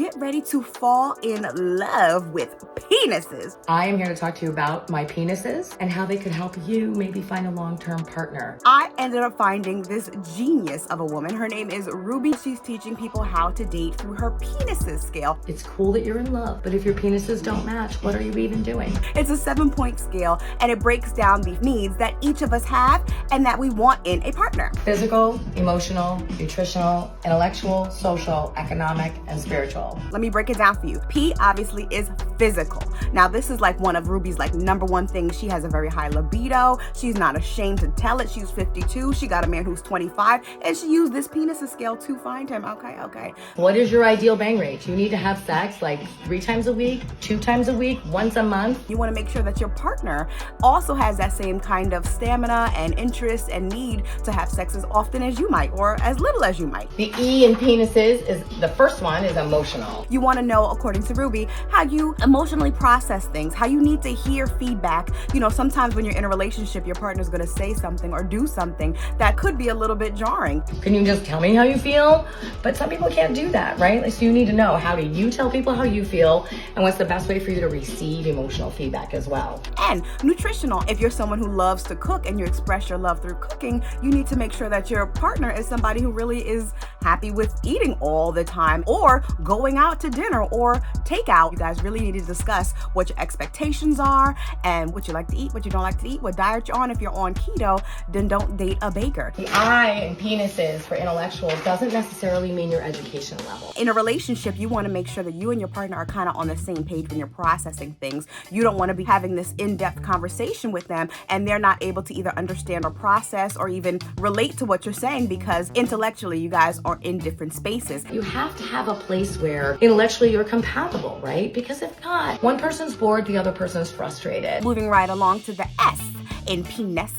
get ready to fall in love with penises. I am here to talk to you about my penises and how they could help you maybe find a long-term partner. I ended up finding this genius of a woman. Her name is Ruby. She's teaching people how to date through her penises scale. It's cool that you're in love, but if your penises don't match, what are you even doing? It's a 7-point scale, and it breaks down the needs that each of us have and that we want in a partner. Physical, emotional, nutritional, intellectual, social, economic, and spiritual. Let me break it down for you. P obviously is physical. Now this is like one of Ruby's number one things. She has a very high libido. She's not ashamed to tell it. She's 52. She got a man who's 25, and she used this penis scale to find him. Okay. What is your ideal bang rate? You need to have sex 3 times a week, 2 times a week, once a month. You want to make sure that your partner also has that same kind of stamina and interest and need to have sex as often as you might or as little as you might. The E in penises is, the first one is emotional. You want to know, according to Ruby, how you emotionally process things, how you need to hear feedback. Sometimes when you're in a relationship, your partner's going to say something or do something that could be a little bit jarring. Can you just tell me how you feel? But some people can't do that, right? So you need to know, how do you tell people how you feel, and what's the best way for you to receive emotional feedback as well. And nutritional. If you're someone who loves to cook and you express your love through cooking, you need to make sure that your partner is somebody who really is happy with eating all the time or going out to dinner or takeout. You guys really need to discuss what your expectations are and what you like to eat, what you don't like to eat, what diet you're on. If you're on keto, then don't date a baker. The I in penises for intellectual doesn't necessarily mean your educational level. In a relationship, you want to make sure that you and your partner are kind of on the same page when you're processing things. You don't want to be having this in-depth conversation with them and they're not able to either understand or process or even relate to what you're saying because intellectually you guys are in different spaces. You have to have a place where intellectually you're compatible, right? Because if not, one person's bored, the other person's frustrated. Moving right along to the S in penis.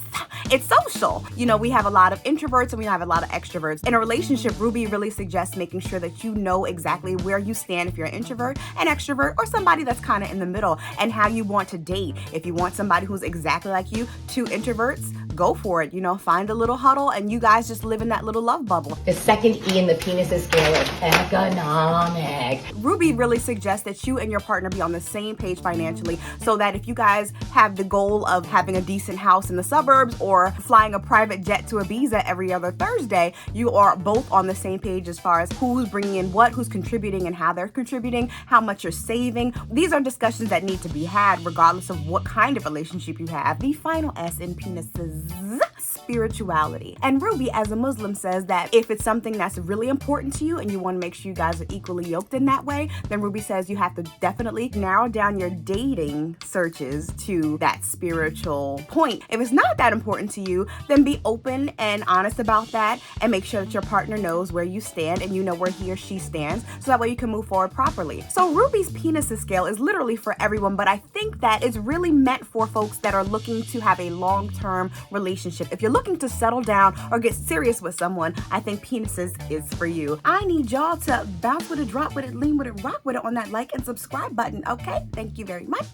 It's social. We have a lot of introverts and we have a lot of extroverts. In a relationship, Ruby really suggests making sure that you know exactly where you stand if you're an introvert, an extrovert, or somebody that's kind of in the middle, and how you want to date. If you want somebody who's exactly like you, 2 introverts, go for it. Find a little huddle and you guys just live in that little love bubble. The second E in the penises scale is economic. Ruby really suggests that you and your partner be on the same page financially so that if you guys have the goal of having a decent house in the suburbs or flying a private jet to Ibiza every other Thursday, you are both on the same page as far as who's bringing in what, who's contributing and how they're contributing, how much you're saving. These are discussions that need to be had regardless of what kind of relationship you have. The final S in penises, spirituality. And Ruby, as a Muslim, says that if it's something that's really important to you and you want to make sure you guys are equally yoked in that way, then Ruby says you have to definitely narrow down your dating searches to that spiritual point. If it's not that important to you, then be open and honest about that and make sure that your partner knows where you stand and you know where he or she stands so that way you can move forward properly. So Ruby's penis scale is literally for everyone, but I think that it's really meant for folks that are looking to have a long-term relationship. If you're looking to settle down or get serious with someone, I think penises is for you. I need y'all to bounce with it, drop with it, lean with it, rock with it on that like and subscribe button, okay? Thank you very much.